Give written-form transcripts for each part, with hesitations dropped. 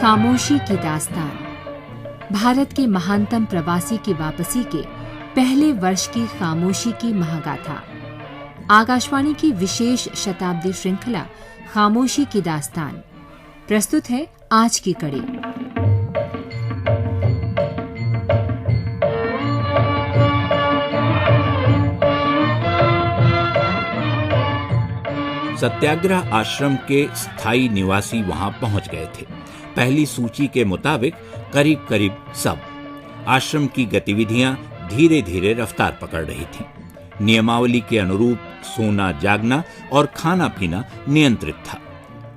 खामोशी की दास्तान। भारत के महानतम प्रवासी की वापसी के पहले वर्ष की खामोशी की महागाथा। आकाशवाणी की विशेष शताब्दी श्रृंखला खामोशी की दास्तान प्रस्तुत है आज की कड़ी। सत्याग्रह आश्रम के स्थायी निवासी वहां पहुंच गए थे। पहली सूची के मुताबिक करीब करीब सब। आश्रम की गतिविधियां धीरे धीरे रफ्तार पकड़ रही थीं। नियमावली के अनुरूप सोना जागना और खाना पीना नियंत्रित था।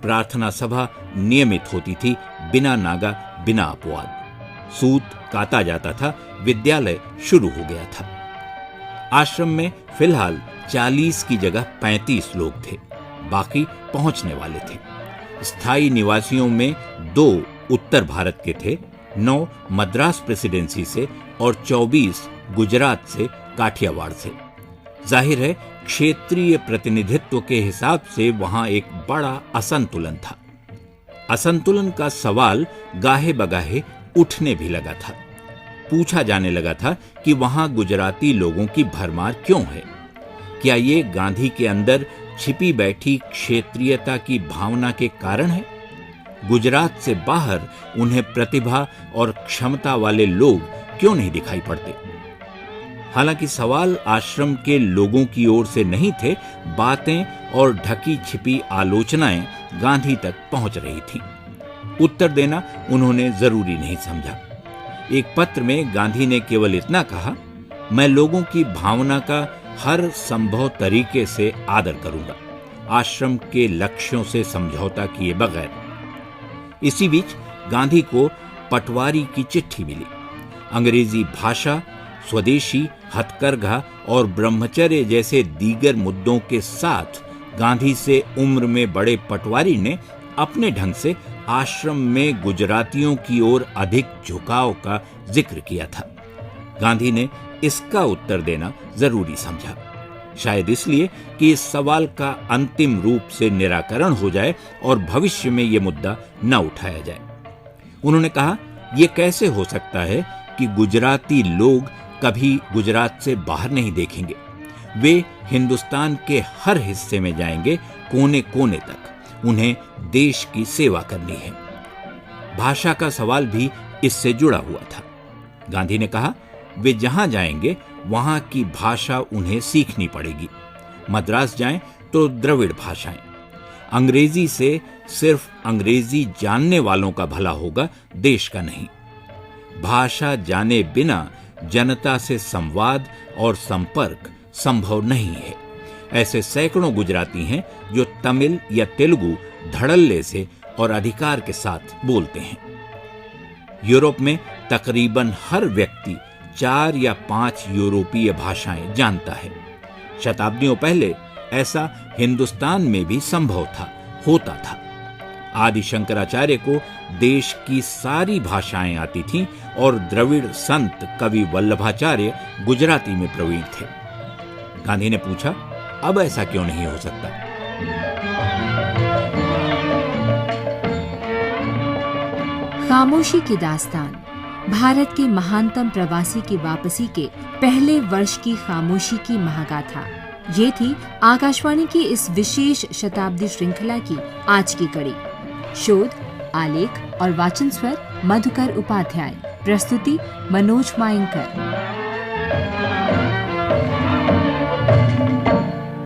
प्रार्थना सभा नियमित होती थी, बिना नागा, बिना अपवाद। सूत काता जाता था। विद्यालय शुरू हो गया था। आश्रम में फिलहाल 40 की जगह 35 लोग थे, बाकी पहुंचने वाले थे। स्थायी निवासियों में 2 उत्तर भारत के थे, 9 मद्रास प्रेसिडेंसी से और 24 गुजरात से, काठियावाड़ से। जाहिर है क्षेत्रीय प्रतिनिधित्व के हिसाब से वहां एक बड़ा असंतुलन था। असंतुलन का सवाल गाहे बगाहे उठने भी लगा था। पूछा जाने लगा था कि वहां गुजराती लोगों की भरमार क्यों है। क्या ये गांधी के अंदर छिपी बैठी क्षेत्रीयता की भावना के कारण है? गुजरात से बाहर उन्हें प्रतिभा और क्षमता वाले लोग क्यों नहीं दिखाई पड़ते? हालांकि सवाल आश्रम के लोगों की ओर से नहीं थे, बातें और ढकी छिपी आलोचनाएं गांधी तक पहुंच रही थीं। उत्तर देना उन्होंने जरूरी नहीं समझा। एक पत्र में गांधी ने केवल इतना कहा, मैं लोगों की भावना का हर संभव तरीके से आदर करूंगा, आश्रम के लक्ष्यों से समझौता किए बगैर। इसी बीच गांधी को पटवारी की चिट्ठी मिली। अंग्रेजी भाषा, स्वदेशी, हथकरघा और ब्रह्मचर्य जैसे दीगर मुद्दों के साथ गांधी से उम्र में बड़े पटवारी ने अपने ढंग से आश्रम में गुजरातियों की ओर अधिक झुकाव का जिक्र किया था। गांधी ने इसका उत्तर देना जरूरी समझा, शायद इसलिए कि इस सवाल का अंतिम रूप से निराकरण हो जाए और भविष्य में यह मुद्दा न उठाया जाए। उन्होंने कहा, यह कैसे हो सकता है कि गुजराती लोग कभी गुजरात से बाहर नहीं देखेंगे। वे हिंदुस्तान के हर हिस्से में जाएंगे, कोने कोने तक। उन्हें देश की सेवा करनी है। भाषा का सवाल भी इससे जुड़ा हुआ था। गांधी ने कहा, वे जहां जाएंगे वहां की भाषा उन्हें सीखनी पड़ेगी। मद्रास जाएं तो द्रविड़ भाषाएं। अंग्रेजी से सिर्फ अंग्रेजी जानने वालों का भला होगा, देश का नहीं। भाषा जाने बिना जनता से संवाद और संपर्क संभव नहीं है। ऐसे सैकड़ों गुजराती हैं जो तमिल या तेलुगु धड़ल्ले से और अधिकार के साथ बोलते हैं। यूरोप में तकरीबन हर व्यक्ति 4 या 5 यूरोपीय भाषाएं जानता है। शताब्दियों पहले ऐसा हिंदुस्तान में भी संभव था, होता था। आदि शंकराचार्य को देश की सारी भाषाएं आती थीं और द्रविड़ संत कवि वल्लभाचार्य गुजराती में प्रवीण थे। गांधी ने पूछा, अब ऐसा क्यों नहीं हो सकता? खामोशी की दास्तान। भारत के महानतम प्रवासी की वापसी के पहले वर्ष की खामोशी की महागाथा। ये थी आकाशवाणी की इस विशेष शताब्दी श्रृंखला की आज की कड़ी। शोध, आलेख और वाचन स्वर मधुकर उपाध्याय। प्रस्तुति मनोज मायंकर।